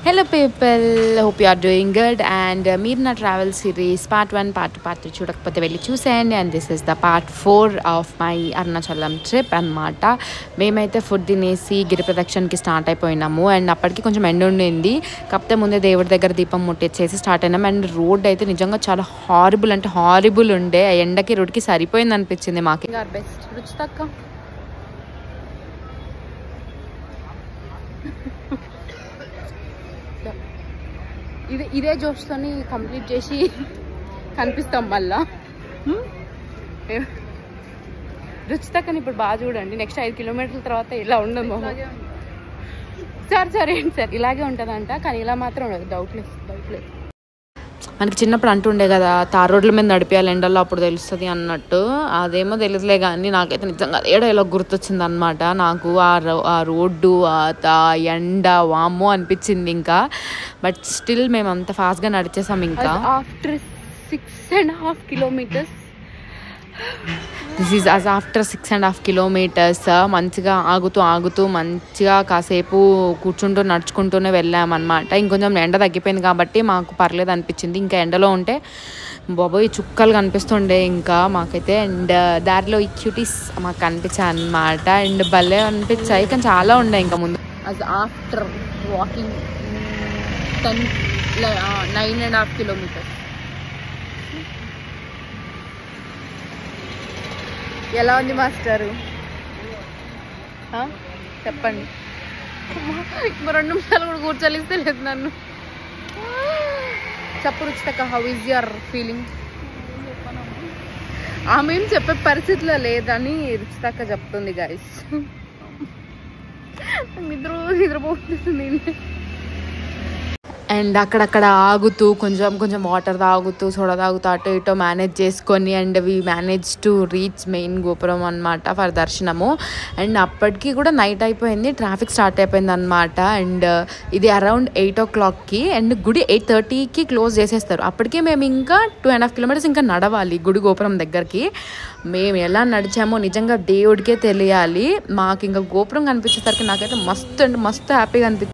Hello people, hope you are doing good and మీరు నా travel series part 1 part 2 part 3 చూడకపోతే వెళ్ళి చూసేయండి. And this is the part 4 of my Arunachalam trip అనమాట. మేమైతే ఫుడ్ తినేసి గిరి ప్రదక్షిణకి స్టార్ట్ అయిపోయినాము. అండ్ అప్పటికి కొంచెం ఎండ ఉండింది, కాకపోతే ముందే దేవుడి దగ్గర దీపం ముట్టించేసి స్టార్ట్ అయినాము. అండ్ రోడ్ అయితే నిజంగా చాలా హారిబుల్ అంటే హారిబుల్ ఉండే, ఎండకి రోడ్కి సరిపోయింది అనిపించింది మాకు. బెస్ట్ రుచి తక్కువ ఇదే జోష్తోని కంప్లీట్ చేసి కనిపిస్తాం మళ్ళా. రుచితకని ఇప్పుడు బాగా చూడండి, నెక్స్ట్ 5 కిలోమీటర్ల తర్వాత ఇలా ఉండదు. సరే ఏంటి సార్ ఇలాగే ఉంటుందంట, కానీ ఇలా మాత్రం ఉండదు. డౌట్ లేదు. మనకి చిన్నప్పుడు అంటుండే కదా తార్ రోడ్ల మీద నడిపేయాలి ఎండల్లో అప్పుడు తెలుస్తుంది అన్నట్టు. అదేమో తెలియదులే, కానీ నాకైతే నిజంగా అదే డైలాగ్ గుర్తొచ్చింది అనమాట. నాకు ఆ రోడ్డు ఆ ఎండ వామ్మో అనిపించింది ఇంకా. బట్ స్టిల్ మేము అంత ఫాస్ట్గా నడిచేసాం. ఇంకా after 6.5 kilometres, this is us after 6.5 kilometres మంచిగా ఆగుతూ మంచిగా కాసేపు కూర్చుంటూ నడుచుకుంటూనే వెళ్ళామన్నమాట. ఇంకొంచెం ఎండ తగ్గిపోయింది కాబట్టి మాకు పర్లేదు అనిపించింది. ఇంకా ఎండలో ఉంటే బాబోయ్ చుక్కలు కనిపిస్తుండే ఇంకా మాకైతే. అండ్ దారిలో ఈ క్యూటీస్ మాకు కనిపించాయి అన్నమాట. అండ్ భలే అనిపించాయి, కానీ చాలా ఉండే ఇంకా ముందు. అస్ ఆఫ్టర్ వాకింగ్ 9.5 కిలోమీటర్స్. ఎలా ఉంది మాస్టరు చెప్పండి. 2 నిమిషాలు కూడా కూర్చోలిస్తే లేదు నన్ను. చెప్పు రుచితక్క, హౌ ఈజ్ యువర్ ఫీలింగ్? ఆమె ఏం చెప్పే పరిస్థితిలో లేదని రుచితక్క చెప్తుంది గైస్. నిద్రపోతుంది. అండ్ అక్కడక్కడ ఆగుతూ కొంచెం వాటర్ తాగుతూ సోడా తాగుతూ అటు ఇటో మేనేజ్ చేసుకొని, and we manage to reach main gopuram అనమాట ఫర్ దర్శనము. అండ్ అప్పటికి కూడా నైట్ అయిపోయింది, ట్రాఫిక్ స్టార్ట్ అయిపోయింది అనమాట. అండ్ ఇది అరౌండ్ 8 o'clockకి, అండ్ గుడి 8:30కి క్లోజ్ చేసేస్తారు. అప్పటికే మేము ఇంకా 2.5 కిలోమీటర్స్ ఇంకా నడవాలి గుడి గోపురం దగ్గరికి. మేము ఎలా నడిచామో నిజంగా దేవుడికే తెలియాలి. మాకు ఇంకా గోపురం కనిపించేసరికి నాకైతే మస్తు హ్యాపీగా అనిపించింది.